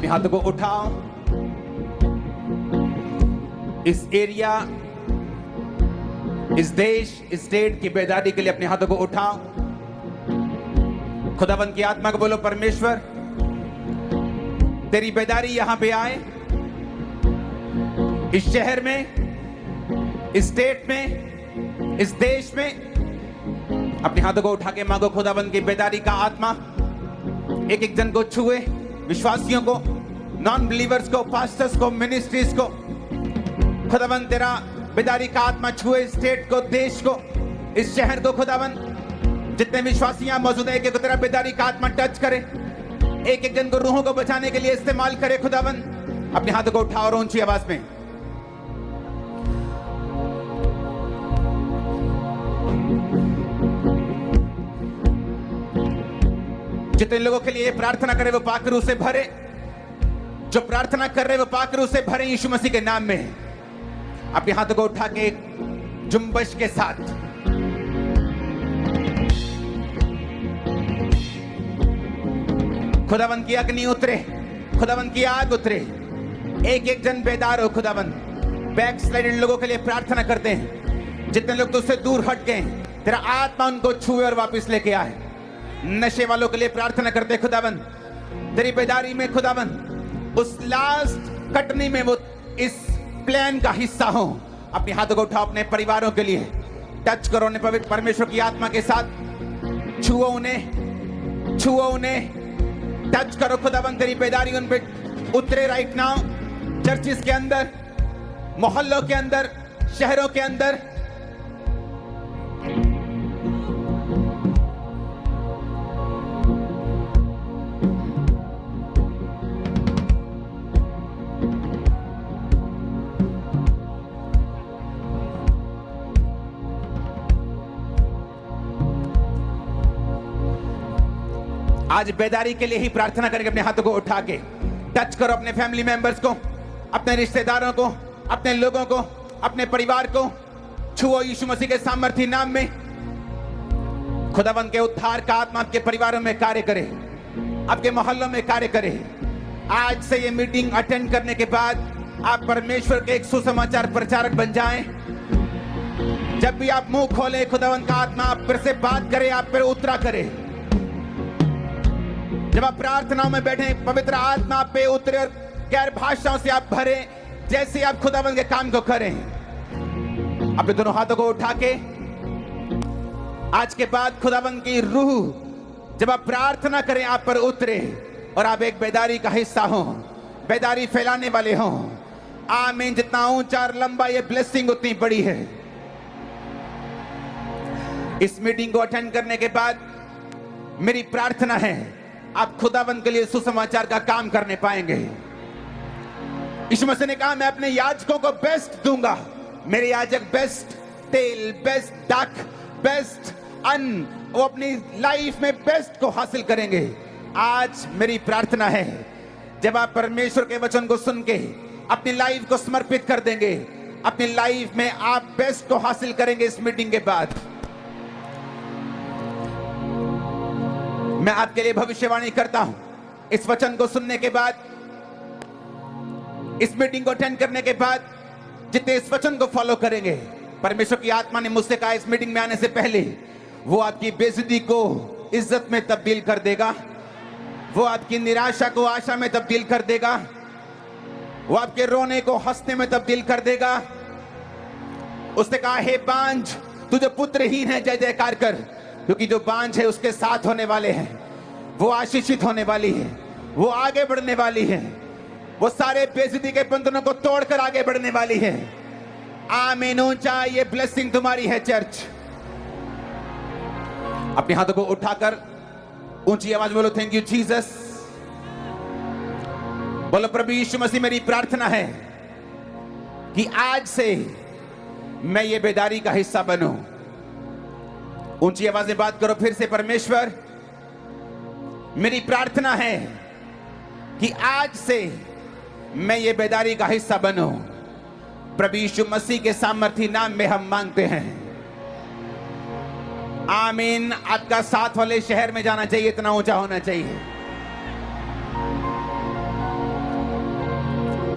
अपने हाथों को उठाओ, इस एरिया, इस देश, इस स्टेट की बेदारी के लिए अपने हाथों को उठाओ। खुदावंद की आत्मा को बोलो, परमेश्वर तेरी बेदारी यहां पे आए, इस शहर में, इस स्टेट में, इस देश में। अपने हाथों को उठा के मांगो, खुदावंद की बेदारी का आत्मा एक एक जन को छुए, विश्वासियों को, नॉन बिलीवर्स को, पास्टर्स को, मिनिस्ट्रीज को। खुदावंद तेरा बेदारी का आत्मा छुए स्टेट को, देश को, इस शहर को। खुदावंद जितने विश्वासी यहां मौजूद है, तेरा बेदारी का आत्मा टच करे, एक एक जन को रूहों को बचाने के लिए इस्तेमाल करे। खुदावंद अपने हाथों को उठाओ और ऊंची आवाज में जितने लोगों के लिए प्रार्थना करे वो पाक रूह से भरे, जो प्रार्थना कर रहे वो पाक रूह से भरे यीशु मसीह के नाम में। अपने हाथों को उठा के जुम्बश के साथ खुदावंद की अग्नि उतरे, खुदावंद की आग उतरे, एक एक जन बेदार हो। खुदावंद बैक स्लाइडेड लोगों के लिए प्रार्थना करते हैं, जितने लोग तुझसे दूर हट गए तेरा आत्मा उनको छुए और वापस लेके आए। नशे वालों के लिए प्रार्थना करते हैं, खुदावंद तेरी बेदारी में, खुदावंद उस लास्ट कटनी में वो इस प्लान का हिस्सा हो। अपने हाथों को उठाओ, अपने परिवारों के लिए टच करो उन्हें पवित्र परमेश्वर की आत्मा के साथ, छुओ उन्हें, छुओ उन्हें, टच करो। खुदावंद तेरी बेदारी उन पे उतरे राइट नाउ, चर्चिस के अंदर, मोहल्लों के अंदर, शहरों के अंदर। आज बेदारी के लिए ही प्रार्थना करके अपने हाथों को उठा के टच करो अपने फैमिली मेंबर्स को, अपने रिश्तेदारों को, अपने लोगों को, अपने परिवार को छुओ यीशु मसीह के सामर्थी नाम में। खुदावंद के उद्धार का आत्मा आपके परिवारों में कार्य करे, आपके मोहल्लों में कार्य करे। आज से ये मीटिंग अटेंड करने के बाद आप परमेश्वर के एक सुसमाचार प्रचारक बन जाएं। जब भी आप मुंह खोले, खुदावंद का आत्मा आप पर से बात करे, आप पर उतरा करे। जब आप प्रार्थनाओं में बैठे, पवित्र आत्मा आप पे उतरे और गैर भाषाओं से आप भरे, जैसे आप खुदावंद के काम को करें। अपने दोनों हाथों को उठा के आज के बाद खुदावंद की रूह जब आप प्रार्थना करें आप पर उतरे और आप एक बेदारी का हिस्सा हो, बेदारी फैलाने वाले हो। आमीन। जितना ऊंचा और लंबा ये ब्लेसिंग उतनी बड़ी है। इस मीटिंग को अटेंड करने के बाद मेरी प्रार्थना है आप खुदावंद के लिए सुसमाचार का काम करने पाएंगे। यीशु मसीह ने कहा, मैं अपने याजकों को बेस्ट दूंगा। मेरे याजक बेस्ट तेल, बेस्ट दाख, बेस्ट अन्न, वो अपनी लाइफ में बेस्ट को हासिल करेंगे। आज मेरी प्रार्थना है जब आप परमेश्वर के वचन को सुन के अपनी लाइफ को समर्पित कर देंगे, अपनी लाइफ में आप बेस्ट को हासिल करेंगे। इस मीटिंग के बाद मैं आपके लिए भविष्यवाणी करता हूं, इस वचन को सुनने के बाद, इस मीटिंग को अटेंड करने के बाद, जितने इस वचन को फॉलो करेंगे, परमेश्वर की आत्मा ने मुझसे कहा इस मीटिंग में आने से पहले वो आपकी बेइज्जती को इज्जत में तब्दील कर देगा, वो आपकी निराशा को आशा में तब्दील कर देगा, वो आपके रोने को हंसने में तब्दील कर देगा। उसने कहा, हे बांझ, तू जो पुत्रहीन है, जय जयकार कर, क्योंकि जो बांझ है उसके साथ होने वाले हैं, वो आशीषित होने वाली है, वो आगे बढ़ने वाली है, वो सारे बेइज्जती के बंधनों को तोड़कर आगे बढ़ने वाली है। आमीन। ऊंचा ये ब्लेसिंग तुम्हारी है चर्च। अपने हाथों को उठाकर ऊंची आवाज बोलो, थैंक यू जीसस। बोलो, प्रभु यीशु मसीह, मेरी प्रार्थना है कि आज से मैं ये बेदारी का हिस्सा बनूं। ऊंची आवाज में बात करो फिर से, परमेश्वर, मेरी प्रार्थना है कि आज से मैं ये बेदारी का हिस्सा बनूं। प्रभु यीशु मसीह के सामर्थी नाम में हम मांगते हैं, आमीन। आपका साथ वाले शहर में जाना चाहिए, इतना ऊंचा होना चाहिए।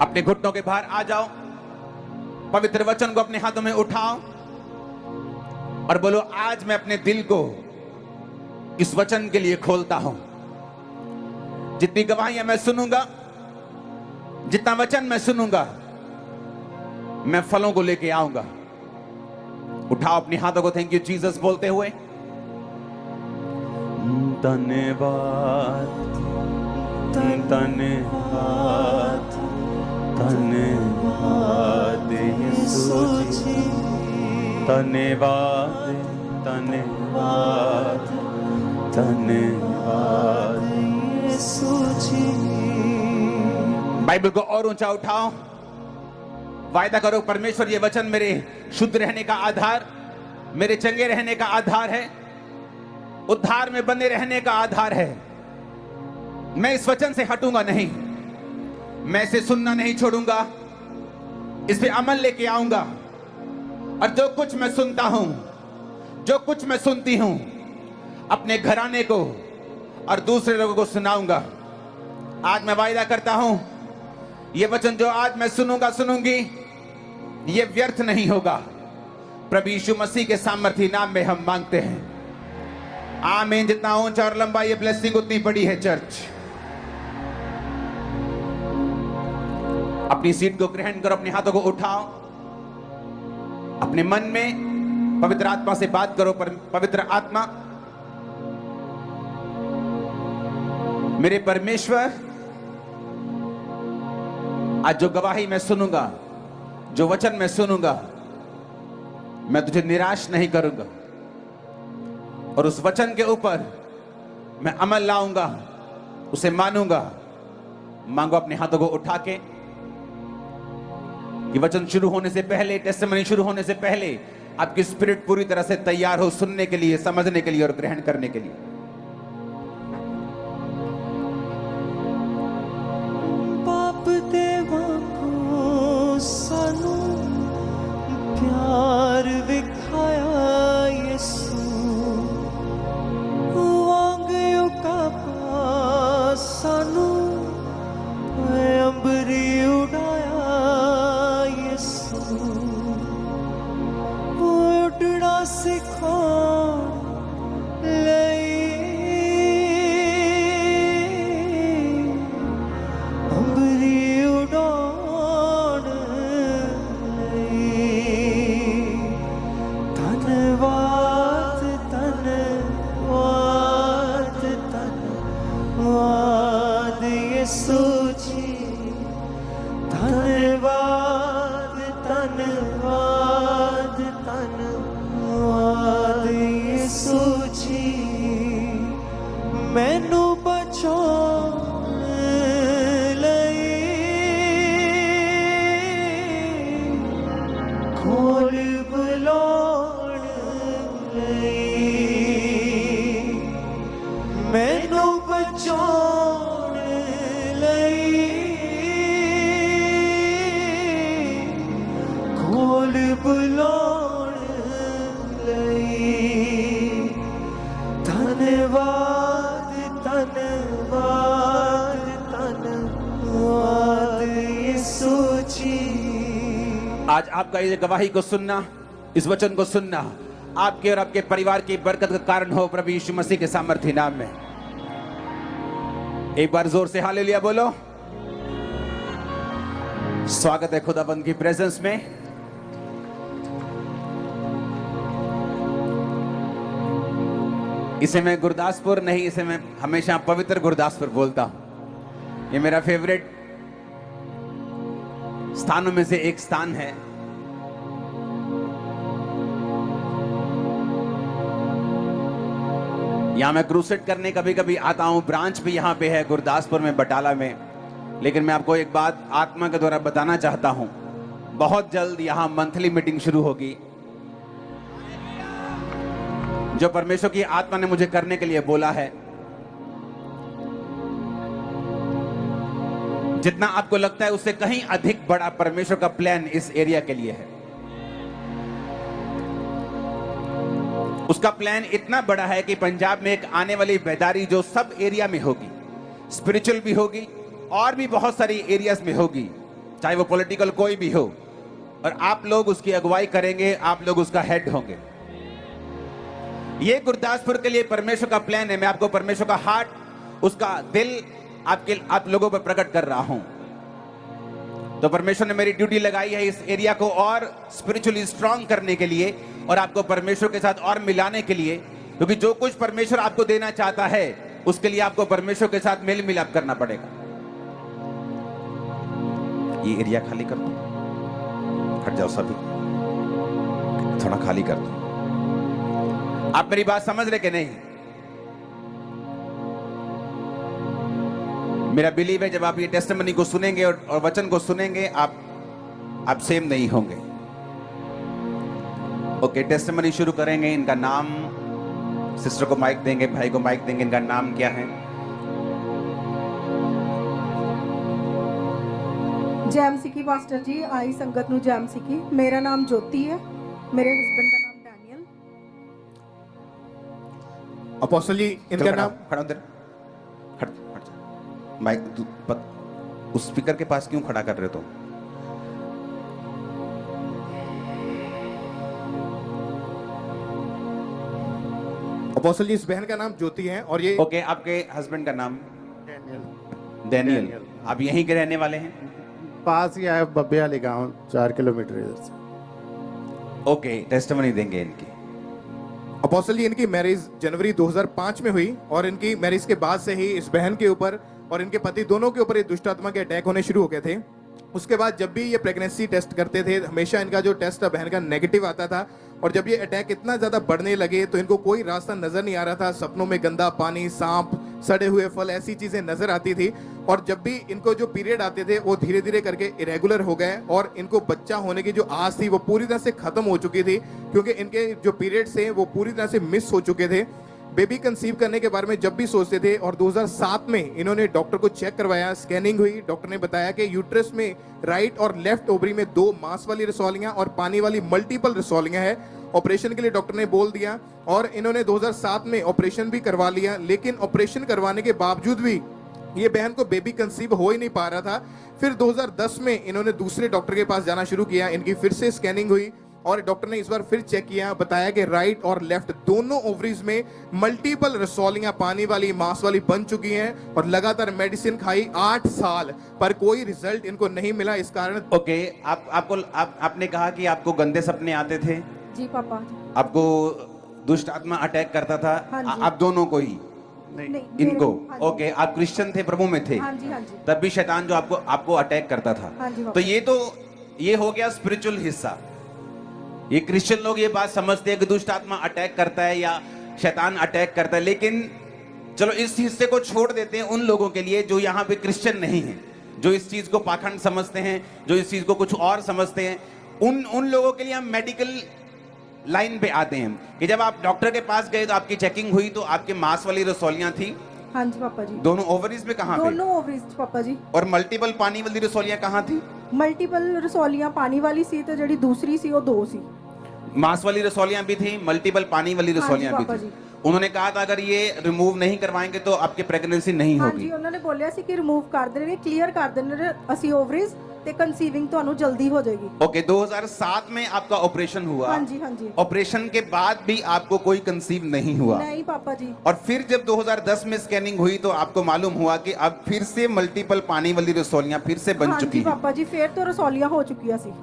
अपने घुटनों के बाहर आ जाओ, पवित्र वचन को अपने हाथों में उठाओ और बोलो, आज मैं अपने दिल को इस वचन के लिए खोलता हूं। जितनी गवाहियां मैं सुनूंगा, जितना वचन मैं सुनूंगा, मैं फलों को लेके आऊंगा। उठाओ अपने हाथों को थैंक यू जीसस बोलते हुए। धन्यवाद, धन्यवाद, धन्यवाद यीशु जी, धन्यवाद, धन्यवाद, धन्यवाद यीशु जी। बाइबल को और ऊंचा उठाओ, वायदा करो, परमेश्वर ये वचन मेरे शुद्ध रहने का आधार, मेरे चंगे रहने का आधार है, उद्धार में बने रहने का आधार है। मैं इस वचन से हटूंगा नहीं, मैं इसे सुनना नहीं छोड़ूंगा, इस पे अमल लेके आऊंगा। और जो कुछ मैं सुनता हूं, जो कुछ मैं सुनती हूं, अपने घराने को और दूसरे लोगों को सुनाऊंगा। आज मैं वायदा करता हूं, ये वचन जो आज मैं सुनूंगा, सुनूंगी, ये व्यर्थ नहीं होगा। प्रभु यीशु मसीह के सामर्थी नाम में हम मांगते हैं, आमीन। जितना ऊंचा और लंबा ये ब्लेसिंग, उतनी बड़ी है चर्च। अपनी सीट को ग्रहण करो, अपने हाथों को उठाओ, अपने मन में पवित्र आत्मा से बात करो। पवित्र आत्मा, मेरे परमेश्वर, आज जो गवाही मैं सुनूंगा, जो वचन मैं सुनूंगा, मैं तुझे निराश नहीं करूंगा और उस वचन के ऊपर मैं अमल लाऊंगा, उसे मानूंगा। मांगो अपने हाथों को उठा के। ये वचन शुरू होने से पहले, टेस्टिमनी शुरू होने से पहले, आपकी स्पिरिट पूरी तरह से तैयार हो सुनने के लिए, समझने के लिए और ग्रहण करने के लिए। बाप देवा को सानू प्यार विखाया यीशु, वांगयो का सानू अंबरी उड़ाया यीशु, उड़ना सिखाण लई अंबरी उड़ाण लई। धन्यवाद, धन्यवाद, धन्यवाद यीशु जी, धन्यवाद, धन्यवाद, धन्यवाद यीशु जी। मैनू बचाउण लई खोल बुलाउण लई, मैनू बचाउण लई खोल बुलाउण लई। धन्यवाद, धन्यवाद, धन्यवाद यीशु जी। आज आपका ये गवाही को सुनना, इस वचन को सुनना, आपके और आपके परिवार की बरकत का कारण हो प्रभु यीशु मसीह के सामर्थी नाम में। एक बार जोर से हालेलुया बोलो। स्वागत है खुदाबंद की प्रेजेंस में। इसे मैं गुरदासपुर नहीं, इसे मैं हमेशा पवित्र गुरदासपुर बोलता हूं। ये मेरा फेवरेट स्थानों में से एक स्थान है। यहां मैं क्रूसेड करने कभी कभी आता हूं। ब्रांच भी यहां पे है गुरदासपुर में, बटाला में। लेकिन मैं आपको एक बात आत्मा के द्वारा बताना चाहता हूं, बहुत जल्द यहां मंथली मीटिंग शुरू होगी, जो परमेश्वर की आत्मा ने मुझे करने के लिए बोला है। जितना आपको लगता है उससे कहीं अधिक बड़ा परमेश्वर का प्लान इस एरिया के लिए है। उसका प्लान इतना बड़ा है कि पंजाब में एक आने वाली बेदारी जो सब एरिया में होगी, स्पिरिचुअल भी होगी और भी बहुत सारी एरियाज में होगी, चाहे वो पॉलिटिकल कोई भी हो, और आप लोग उसकी अगुवाई करेंगे, आप लोग उसका हेड होंगे। ये गुरदासपुर के लिए परमेश्वर का प्लान है। मैं आपको परमेश्वर का हार्ट, उसका दिल आप लोगों पर प्रकट कर रहा हूं। तो परमेश्वर ने मेरी ड्यूटी लगाई है इस एरिया को और स्पिरिचुअली स्ट्रांग करने के लिए, और आपको परमेश्वर के साथ और मिलाने के लिए, क्योंकि जो कुछ परमेश्वर आपको देना चाहता है उसके लिए आपको परमेश्वर के साथ मेल मिलाप करना पड़ेगा। ये एरिया खाली कर दो, हट जाओ सभी, थोड़ा खाली कर दो। आप मेरी बात समझ रहे कि नहीं? मेरा बिलीव है जब आप ये टेस्टिमनी को सुनेंगे और वचन को सुनेंगे, आप सेम नहीं होंगे। ओके, टेस्टिमनी शुरू करेंगे। इनका नाम, सिस्टर को माइक देंगे, भाई को माइक देंगे। इनका नाम क्या है? जैम सिकी पास्टर जी, आई संगत नु जैम सिकी। मेरा नाम ज्योति है, मेरे हस्बैंड का नाम डैनियल। अपोस्टल जी, इनका नाम खड़ा उधर, हट जा। माइक उस स्पीकर के पास क्यों खड़ा कर रहे हो तुम? अपोस्टल जी, इस बहन का नाम ज्योति है और ये ओके, आपके हस्बैंड का नाम? डैनियल। आप यहीं के रहने वाले हैं? पास ही है, बब्बे वाले गांव, 4 किलोमीटर इधर से। ओके, टेस्टिमनी देंगे इनकी। अपोस्टल जी, इनकी मैरिज जनवरी 2005 में हुई और इनकी मैरिज के बाद से ही इस बहन के ऊपर और इनके पति दोनों के ऊपर ये दुष्ट आत्मा के अटैक होने शुरू हो गए थे। उसके बाद जब भी ये प्रेगनेंसी टेस्ट करते थे, हमेशा इनका जो टेस्ट था बहन का नेगेटिव आता था, और जब ये अटैक इतना ज्यादा बढ़ने लगे तो इनको कोई रास्ता नजर नहीं आ रहा था। सपनों में गंदा पानी, सांप, सड़े हुए फल, ऐसी चीजें नजर आती थी। और जब भी इनको जो पीरियड आते थे वो धीरे धीरे करके इरेगुलर हो गए और इनको बच्चा होने की जो आस थी वो पूरी तरह से खत्म हो चुकी थी, क्योंकि इनके जो पीरियड्स थे वो पूरी तरह से मिस हो चुके थे। बेबी कंसीव करने के बारे में जब भी सोचते थे, और 2007 में इन्होंने डॉक्टर को चेक करवाया, स्कैनिंग हुई, डॉक्टर ने बताया कि यूट्रस में राइट और लेफ्ट ओवरी में 2 मांस वाली रसौलियां और पानी वाली मल्टीपल रसौलियां है। ऑपरेशन के लिए डॉक्टर ने बोल दिया और इन्होंने 2007 में ऑपरेशन भी करवा लिया, लेकिन ऑपरेशन करवाने के बावजूद भी ये बहन को बेबी कंसीव हो ही नहीं पा रहा था। फिर 2010 में इन्होंने दूसरे डॉक्टर के पास जाना शुरू किया, इनकी फिर से स्कैनिंग हुई और डॉक्टर ने इस बार फिर चेक किया, बताया कि राइट और लेफ्ट दोनों ओवरीज में मल्टीपल रसौलियां पानी वाली, मांस वाली बन चुकी हैं, और लगातार मेडिसिन खाई 8 साल पर कोई रिजल्ट इनको नहीं मिला। इस कारण ओके, आपने कहा कि आपको गंदे सपने आते थे। जी पापा। आपको दुष्ट आत्मा अटैक करता था। हाँ जी। आप दोनों को ही? नहीं, इनको? हाँ जी। ओके, आप क्रिश्चियन थे, प्रभु में थे? हाँ जी, हाँ जी। तब भी शैतान जो आपको अटैक करता था। हाँ जी, तो ये हो गया स्पिरिचुअल हिस्सा। ये क्रिश्चियन लोग ये बात समझते हैं कि दुष्ट आत्मा अटैक करता है या शैतान अटैक करता है, लेकिन चलो इस हिस्से को छोड़ देते हैं उन लोगों के लिए जो यहाँ पे क्रिश्चियन नहीं है, जो इस चीज को पाखंड समझते हैं, जो इस चीज को कुछ और समझते हैं। उन लोगों के लिए हम मेडिकल लाइन पे आते हैं कि जब आप डॉक्टर के पास गए तो आपकी चेकिंग हुई तो आपके मांस वाली रसौलियां थी। हाँ जी पापा जी। दोनों ओवरीज में कहाँ पे? दोनों ओवरीज पापा जी। और मल्टीपल पानी वाली रसौलियां कहाँ थी? मल्टीपल रसौलियां पानी वाली सी, तो जड़ी दूसरी सी वो 2 सी। मांस वाली रसौलियां भी थी, मल्टीपल पानी वाली रसौलियां भी पापा थी। जी। उन्होंने कहा था अगर ये रिमूव नहीं करवाएंगे तो आपकी प्रेगनेंसी नहीं हाँ होगी। जी, उन्होंने बोलिया सी कि रिमूव कर देंगे, क्लियर कर देंगे ਅਸੀਂ ओवरीज ਤੇ कंसीविंग ਤੁਹਾਨੂੰ जल्दी हो जाएगी। ओके, 2007 में आपका ऑपरेशन हुआ। हाँ जी, हाँ जी। ऑपरेशन के बाद भी आपको कोई कंसीव नहीं हुआ? नहीं पापा जी। और फिर जब 2010 में स्कैनिंग हुई तो आपको मालूम हुआ कि अब फिर से मल्टीपल पानी वाली रसौलियां फिर से बन हाँ चुकी जी हैं। पापा जी, फिर तो रसौलियां हो चुकी सी।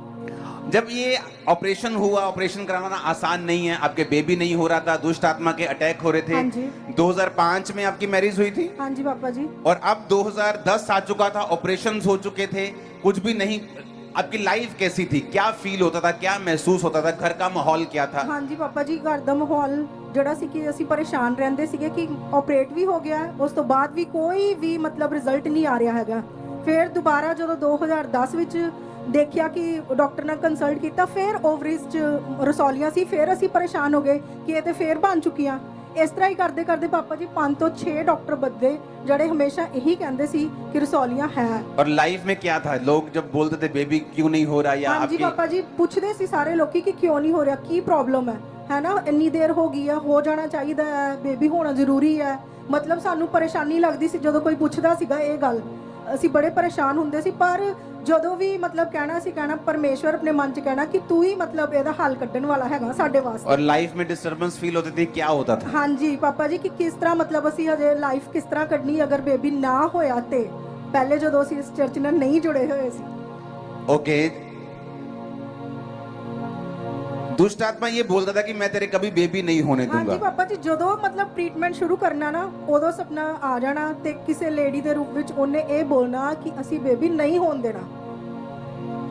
जब ये ऑपरेशन हुआ, ऑपरेशन कराना आसान नहीं है, आपके बेबी नहीं हो रहा था, दुष्ट आत्मा के अटैक हो रहे थे। हाँ जी। 2005 में आपकी मैरिज हुई थी। हाँ जी पापा जी। और अब 2010 आ चुका था, ऑपरेशंस हो चुके थे, कुछ भी नहीं। आपकी लाइफ कैसी थी? क्या फील होता था, क्या महसूस होता था, घर का माहौल क्या था? हाँ जी पापा जी, घर ਦਾ ਮਾਹੌਲ ਜਿਹੜਾ ਸੀ ਕਿ ਅਸੀਂ ਪਰੇਸ਼ਾਨ ਰਹਿੰਦੇ ਸੀਗੇ ਕਿ ਆਪਰੇਟ ਵੀ ਹੋ ਗਿਆ, ਉਸ ਤੋਂ ਬਾਅਦ ਵੀ ਕੋਈ ਵੀ ਮਤਲਬ ਰਿਜ਼ਲਟ ਨਹੀਂ ਆ ਰਿਹਾ ਹੈਗਾ। ਫਿਰ ਦੁਬਾਰਾ ਜਦੋਂ 2010 ਵਿੱਚ ਦੇਖਿਆ ਕਿ ਡਾਕਟਰ ਨਾਲ ਕੰਸਲਟ ਕੀਤਾ, ਫਿਰ ਓਵਰੀਜ਼ 'ਚ ਰਸੌਲੀਆਂ ਸੀ, ਫਿਰ ਅਸੀਂ ਪਰੇਸ਼ਾਨ ਹੋ ਗਏ ਕਿ ਇਹ ਤੇ ਫਿਰ ਬਣ ਚੁੱਕੀਆਂ। ਇਸ ਤਰ੍ਹਾਂ ਹੀ ਕਰਦੇ ਕਰਦੇ ਪਾਪਾ ਜੀ 5 ਤੋਂ 6 ਡਾਕਟਰ ਬਦਲੇ, ਜਿਹੜੇ ਹਮੇਸ਼ਾ ਇਹੀ ਕਹਿੰਦੇ ਸੀ ਕਿ ਰਸੌਲੀਆਂ ਹੈ। और लाइफ में क्या था? लोग जब बोलते थे बेबी क्यों नहीं हो रहा, या हाँ जी आपकी पापा जी, ਪੁੱਛਦੇ ਸੀ ਸਾਰੇ ਲੋਕੀ ਕਿ ਕਿਉਂ ਨਹੀਂ ਹੋ ਰਿਹਾ, ਕੀ ਪ੍ਰੋਬਲਮ ਹੈ ਨਾ, ਇੰਨੀ ਦੇਰ ਹੋ ਗਈ ਹੈ, ਹੋ ਜਾਣਾ ਚਾਹੀਦਾ ਹੈ, ਬੇਬੀ ਹੋਣਾ ਜ਼ਰੂਰੀ ਹੈ। ਮਤਲਬ ਸਾਨੂੰ ਪਰੇਸ਼ਾਨੀ ਲੱਗਦੀ ਸੀ ਜਦੋਂ ਕੋਈ ਪੁੱਛਦਾ ਸੀਗਾ ਇਹ ਗੱਲ। ਅਸੀਂ ਬੜੇ ਪਰੇਸ਼ਾਨ ਹੁੰਦੇ ਸੀ, ਪਰ ਜਦੋਂ ਵੀ ਮਤਲਬ ਕਹਿਣਾ ਪਰਮੇਸ਼ਵਰ ਆਪਣੇ ਮਨ 'ਚ ਕਹਿਣਾ ਕਿ ਤੂੰ ਹੀ ਮਤਲਬ ਇਹਦਾ ਹੱਲ ਕੱਢਣ ਵਾਲਾ ਹੈਗਾ ਸਾਡੇ ਵਾਸਤੇ। और लाइफ में डिस्टर्बेंस फील होती थी, क्या होता था? ਹਾਂਜੀ ਪਾਪਾ ਜੀ ਕਿ ਕਿਸ ਤਰ੍ਹਾਂ ਮਤਲਬ ਅਸੀਂ ਹਜੇ ਲਾਈਫ ਕਿਸ ਤਰ੍ਹਾਂ ਕੱਢਣੀ ਅਗਰ ਬੇਬੀ ਨਾ ਹੋਇਆ ਤੇ, ਪਹਿਲੇ ਜਦੋਂ ਅਸੀਂ ਇਸ ਚਰਚ ਨਾਲ ਨਹੀਂ ਜੁੜੇ ਹੋਏ ਸੀ। ओके, दुष्ट आत्मा ये बोलता था कि मैं तेरे कभी बेबी नहीं होने ਹਾਂਜੀ दूंगा। ਪਾਪਾ ਜੀ ਜਦੋਂ ਮਤਲਬ ਟ੍ਰੀਟਮੈਂਟ ਸ਼ੁਰੂ ਕਰਨਾ ਨਾ, ਉਦੋਂ ਸੁਪਨਾ ਆ ਜਾਣਾ ਤੇ ਕਿਸੇ ਲੇਡੀ ਦੇ ਰੂਪ ਵਿੱਚ ਉਹਨੇ ਇਹ ਬੋਲਣਾ ਕਿ ਅਸੀਂ ਬੇਬੀ ਨਹੀਂ ਹੋਣ ਦੇਣਾ,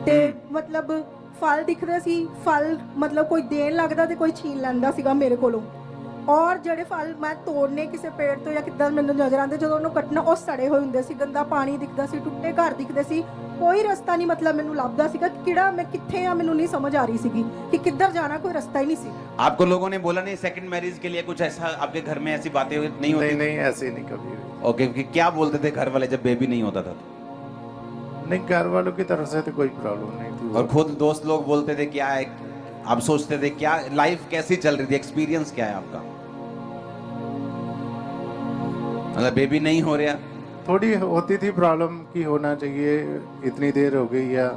ਤੇ ਮਤਲਬ ਫਲ ਦਿਖਦੇ ਸੀ, ਫਲ ਮਤਲਬ ਕੋਈ ਦੇਣ ਲੱਗਦਾ ਤੇ ਕੋਈ ਛੀਨ ਲੈਂਦਾ ਸੀਗਾ ਮੇਰੇ ਕੋਲੋਂ, ਔਰ ਜਿਹੜੇ ਫਲ ਮੈਂ ਤੋੜਨੇ ਕਿਸੇ ਪੇੜ ਤੋਂ ਜਾਂ ਕਿੱਦਾਂ ਮੈਨੂੰ ਨਜ਼ਰ ਆਉਂਦੇ, ਜਦੋਂ ਉਹਨੂੰ ਕੱਟਣਾ ਉਹ ਸੜੇ ਹੋਏ ਹੁੰਦੇ ਸੀ, ਗੰਦਾ ਪਾਣੀ ਦਿਖਦਾ ਸੀ, ਟੁੱਟੇ ਘਰ ਦਿਖਦੇ ਸੀ, ਕੋਈ ਰਸਤਾ ਨਹੀਂ ਮਤਲਬ ਮੈਨੂੰ ਲੱਭਦਾ ਸੀਗਾ ਕਿ ਕਿਹੜਾ ਮੈਂ ਕਿੱਥੇ ਆ, ਮੈਨੂੰ ਨਹੀਂ ਸਮਝ ਆ ਰਹੀ ਸੀਗੀ ਕਿ ਕਿੱਧਰ ਜਾਣਾ, ਕੋਈ ਰਸਤਾ ਹੀ नहीं ਸੀ। आपको लोगों ने बोला नहीं सेकंड मैरिज के लिए कुछ ऐसा आपके घर में ऐसी बातें नहीं होती? नहीं नहीं, ऐसे नहीं कभी हुई। ओके, कि क्या बोलते थे घर वाले जब बेबी नहीं होता था तो? नहीं, घर वालों की तरफ से तो कोई प्रॉब्लम नहीं थी। और खुद दोस्त लोग बोलते थे क्या है, आप सोचते थे क्या, लाइफ कैसी चल रही थी, एक्सपीरियंस क्या है आपका? मतलब बेबी नहीं हो रहा, थोड़ी होती थी प्रॉब्लम कि होना चाहिए, इतनी देर हो गई, या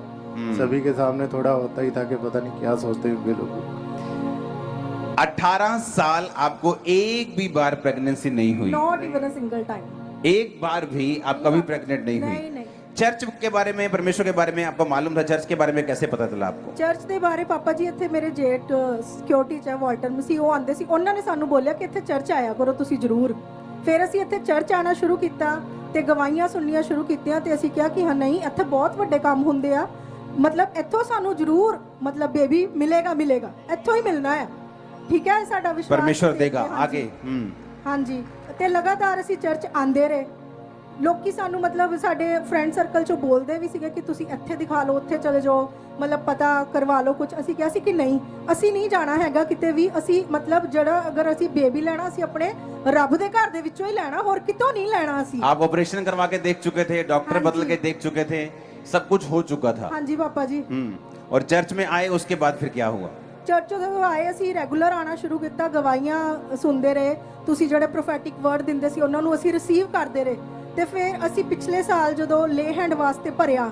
सभी के सामने थोड़ा होता ही था कि पता नहीं क्या सोचते होंगे लोग। 18 साल आपको एक भी बार प्रेगनेंसी नहीं हुई? Not even a single time, एक बार भी आप कभी प्रेग्नेंट नहीं हुई? नहीं। चर्च के बारे में, परमेश्वर के बारे में आपको मालूम था? चर्च के बारे में कैसे पता चला आपको? ਚਰਚ ਦੇ ਬਾਰੇ ਪਾਪਾ ਜੀ ਇੱਥੇ ਮੇਰੇ ਜੇਠ ਸਿਕਿਉਰਿਟੀ ਚ ਵਾਲਟਨ ਸੀ, ਉਹ ਆਂਦੇ ਸੀ, ਉਹਨਾਂ ਨੇ ਸਾਨੂੰ ਬੋਲਿਆ ਕਿ ਇੱਥੇ ਚਰਚ ਆਇਆ ਕਰੋ ਤੁਸੀਂ ਜ਼ਰੂਰ। ਫਿਰ ਅਸੀਂ ਇੱਥੇ ਚਰਚ ਆਣਾ ਸ਼ੁਰੂ ਕੀਤਾ ਤੇ ਗਵਾਹੀਆਂ ਸੁਣਨੀਆਂ ਸ਼ੁਰੂ ਕੀਤੀਆਂ, ਤੇ ਅਸੀਂ ਕਿਹਾ ਕਿ ਹਾਂ ਨਹੀਂ, ਇੱਥੇ ਬਹੁਤ ਵੱਡੇ ਕੰਮ ਹੁੰਦੇ ਆ, ਮਤਲਬ ਇੱਥੋਂ ਸਾਨੂੰ ਜ਼ਰੂਰ ਮਤਲਬ ਬੇਬੀ ਮਿਲੇਗਾ, ਇੱਥੋਂ ਹੀ ਮਿਲਣਾ ਹੈ, ਠੀਕ ਹੈ, ਸਾਡਾ ਵਿਸ਼ਵਾਸ परमेश्वर देगा ਹਾਂਜੀ। आगे। ਹਾਂਜੀ, ਤੇ ਲਗਾਤਾਰ ਅਸੀਂ ਚਰਚ ਆਂਦੇ ਰਹੇ। ਲੋਕੀ ਸਾਨੂੰ ਮਤਲਬ ਸਾਡੇ ਫਰੈਂਡ ਸਰਕਲ ਚੋਂ ਬੋਲਦੇ ਵੀ ਸੀਗੇ ਕਿ ਤੁਸੀਂ ਇੱਥੇ ਦਿਖਾ ਲਓ, ਉੱਥੇ ਚਲੇ ਜਾਓ, ਮਤਲਬ ਪਤਾ ਕਰਵਾ ਲਓ ਕੁਝ। ਅਸੀਂ ਕਿਹਾ ਸੀ ਕਿ ਨਹੀਂ, ਅਸੀਂ ਨਹੀਂ ਜਾਣਾ ਹੈਗਾ ਕਿਤੇ ਵੀ, ਅਸੀਂ ਮਤਲਬ ਜਿਹੜਾ ਅਗਰ ਅਸੀਂ ਬੇਬੀ ਲੈਣਾ, ਅਸੀਂ ਆਪਣੇ ਰੱਬ ਦੇ ਘਰ ਦੇ ਵਿੱਚੋਂ ਹੀ ਲੈਣਾ, ਹੋਰ ਕਿਤੋਂ ਨਹੀਂ ਲੈਣਾ ਅਸੀਂ। आप ऑपरेशन करवा के देख चुके थे, डॉक्टर हाँ बदल जी। के देख चुके थे, सब कुछ हो चुका था। ਹਾਂਜੀ ਪਾਪਾ ਜੀ। और चर्च में आए, उसके बाद फिर क्या हुआ? ਚਰਚ ਜਦੋਂ ਆਏ ਅਸੀਂ ਰੈਗੂਲਰ ਆਣਾ ਸ਼ੁਰੂ ਕੀਤਾ, ਗਵਾਹੀਆਂ ਸੁਣਦੇ ਰਹੇ, ਤੁਸੀਂ ਜਿਹੜੇ ਪ੍ਰੋਫੈਟਿਕ ਵਰਡ ਦਿੰਦੇ ਸੀ ਉਹਨਾਂ ਨੂੰ ਅਸੀਂ ਰਿਸੀਵ ਕਰਦੇ ਰਹੇ। ਤੇ ਫਿਰ ਅਸੀਂ ਪਿਛਲੇ ਸਾਲ ਜਦੋਂ ਲੇ ਹੈਂਡ ਵਾਸਤੇ ਭਰਿਆ,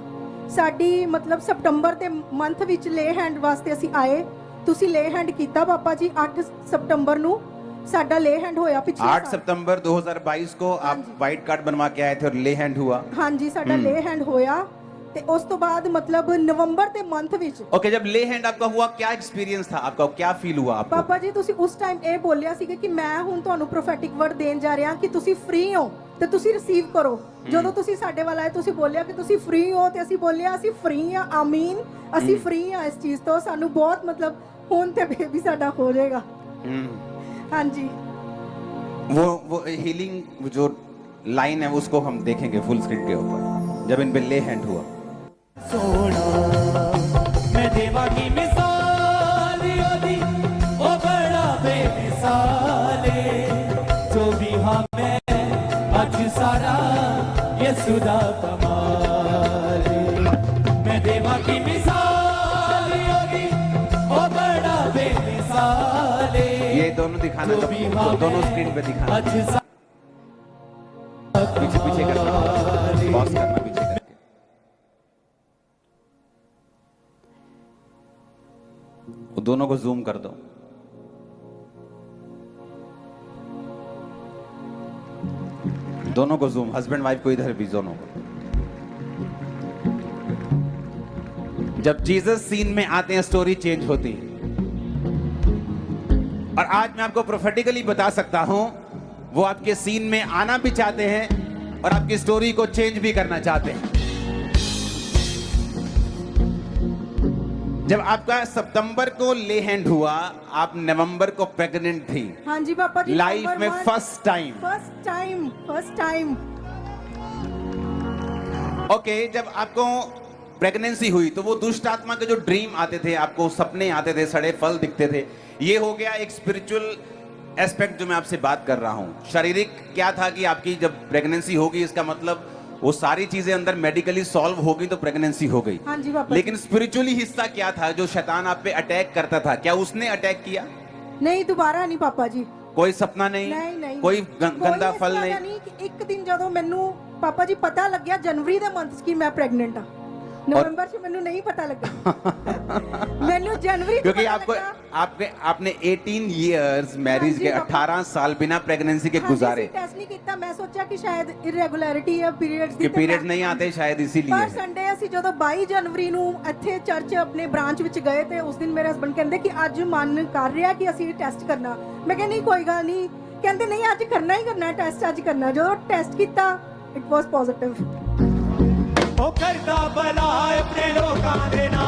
ਸਾਡੀ ਮਤਲਬ ਸਤੰਬਰ ਦੇ ਮੰਥ ਵਿੱਚ ਲੇ ਹੈਂਡ ਵਾਸਤੇ ਅਸੀਂ ਆਏ, ਤੁਸੀਂ ਲੇ ਹੈਂਡ ਕੀਤਾ ਪਾਪਾ ਜੀ। 8 ਸਤੰਬਰ ਨੂੰ ਸਾਡਾ ਲੇ ਹੈਂਡ ਹੋਇਆ ਪਿਛਲੇ 8 सितंबर 2022 को हाँ आप जी। व्हाइट कार्ड बनवा के आए थे और ले हैंड हुआ। ਹਾਂਜੀ ਸਾਡਾ ਲੇ ਹੈਂਡ ਹੋਇਆ, ਤੇ ਉਸ ਤੋਂ ਬਾਅਦ ਮਤਲਬ ਨਵੰਬਰ ਦੇ ਮੰਥ ਵਿੱਚ ओके, जब ले हैंड आपका हुआ, क्या एक्सपीरियंस था आपका, क्या फील हुआ आपको? ਪਾਪਾ ਜੀ ਤੁਸੀਂ ਉਸ ਟਾਈਮ ਇਹ ਬੋਲਿਆ ਸੀਗਾ ਕਿ ਮੈਂ ਹੁਣ ਤੁਹਾਨੂੰ ਪ੍ਰੋਫੈਟਿਕ ਵਰਡ ਦੇਣ ਜਾ ਰਿਹਾ ਕਿ ਤੁਸੀਂ ਫ੍ਰੀ ਹੋ ਤੇ ਤੁਸੀਂ ਰਿਸੀਵ ਕਰੋ। ਜਦੋਂ ਤੁਸੀਂ ਸਾਡੇ ਵੱਲ ਆਏ, ਤੁਸੀਂ ਬੋਲਿਆ ਕਿ ਤੁਸੀਂ ਫ੍ਰੀ ਹੋ, ਤੇ ਅਸੀਂ ਬੋਲਿਆ ਅਸੀਂ ਫ੍ਰੀ ਆ, ਆਮੀਨ, ਅਸੀਂ ਫ੍ਰੀ ਆ ਇਸ ਚੀਜ਼ ਤੋਂ। ਸਾਨੂੰ ਬਹੁਤ ਮਤਲਬ ਹੁਣ ਤੇ ਬੇਬੀ ਸਾਡਾ ਹੋ ਜਾਏਗਾ। ਹਾਂਜੀ, वो हीलिंग जो लाइन है उसको हम देखेंगे फुल स्क्रीन के ऊपर, जब इन पे ले हैंड हुआ। सोना मैं देवा की मिसाल योदी, ओ बड़ा बेमिसाल जो भी हमें आज सारा ये सुदा कमाल। मैं देवा की मिसाल योदी, ओ बड़ा बेमिसाल ये दोनों दिखाना, जो भी दोनों स्क्रीन पे दिखाना, आज सा पीछे पीछे करना, पॉज करना पीछे करके। वो दोनों को जूम कर दो। दोनों को जूम, हस्बैंड वाइफ को इधर भी, दोनों को। जब जीसस सीन में आते हैं, स्टोरी चेंज होती है। और आज मैं आपको प्रोफेटिकली बता सकता हूं, वो आपके सीन में आना भी चाहते हैं और आपकी स्टोरी को चेंज भी करना चाहते हैं। जब आपका सितंबर को ले हैंड हुआ, आप नवंबर को प्रेग्नेंट थी। ਹਾਂਜੀ ਪਾਪਾ जी, लाइफ में first time. First time. Okay, जब आपको प्रेगनेंसी हुई तो वो दुष्ट आत्मा के जो ड्रीम आते थे, आपको सपने आते थे, सड़े फल दिखते थे, ये हो गया एक स्पिरिचुअल एस्पेक्ट जो मैं आपसे बात कर रहा हूं। शारीरिक क्या था कि आपकी जब प्रेगनेंसी होगी, इसका मतलब वो सारी चीजें अंदर मेडिकली सॉल्व हो गई तो प्रेगनेंसी हो गई। हाँ जी पापा। लेकिन स्पिरिचुअली हिस्सा क्या था जो शैतान आप पे अटैक करता था, क्या उसने अटैक किया? नहीं, दोबारा नहीं पापा जी। कोई सपना नहीं, नहीं कोई गंदा फल ऐसी नहीं। जगह कि एक दिन ਜਦੋਂ ਮੈਨੂੰ ਪਾਪਾ ਜੀ ਪਤਾ ਲੱਗਿਆ ਜਨਵਰੀ ਦੇ ਮੰਥ 'ਚ ਕਿ ਮੈਂ ਪ੍ਰੈਗਨੈਂਟ ਆ ਨਵੰਬਰ 'ਚ ਮੈਨੂੰ ਨਹੀਂ ਪਤਾ ਲੱਗਾ ਮੈਨੂੰ ਜਨਵਰੀ 'ਚ क्योंकि पता आपको लगा। आपने 18 इयर्स मैरिज हाँ जी, के पापा। 18 साल बिना प्रेगनेंसी के गुजारे ਟੈਸਟ ਨਹੀਂ ਕੀਤਾ ਮੈਂ ਸੋਚਿਆ ਕਿ ਸ਼ਾयद ਇਰੈਗੂਲੈਰਿਟੀ ਹੈ ਪੀਰੀਅਡਸ ਦੀ कि पीरियड नहीं आते शायद ਪਰ इसीलिए ਸੰਡੇ ਅਸੀਂ ਜਦੋਂ 22 ਜਨਵਰੀ ਨੂੰ ਇੱਥੇ ਚਰਚ ਆਪਣੇ ਬ੍ਰਾਂਚ ਵਿੱਚ ਗਏ ਤੇ ਉਸ ਦਿਨ ਮੇਰੇ ਹਸਬੰਡ ਕਹਿੰਦੇ ਕਿ ਅੱਜ ਮਨ ਕਰ ਰਿਹਾ ਕਿ ਅਸੀਂ ਟੈਸਟ ਕਰਨਾ ਮੈਂ ਕਿਹਾ ਨਹੀਂ ਕੋਈ ਗੱਲ ਨਹੀਂ ਕਹਿੰਦੇ ਨਹੀਂ ਅੱਜ ਕਰਨਾ ਹੀ ਕਰਨਾ ਟੈਸਟ ਅੱਜ ਕਰਨਾ ਜਦੋਂ ਟੈਸਟ ਕੀਤਾ ਇਟ ਵਾਸ ਪੋਜ਼ਿਟਿਵ ਉਹ ਕਰਦਾ ਭਲਾ ਆਪਣੇ ਲੋਕਾਂ ਦੇ ਨਾਲ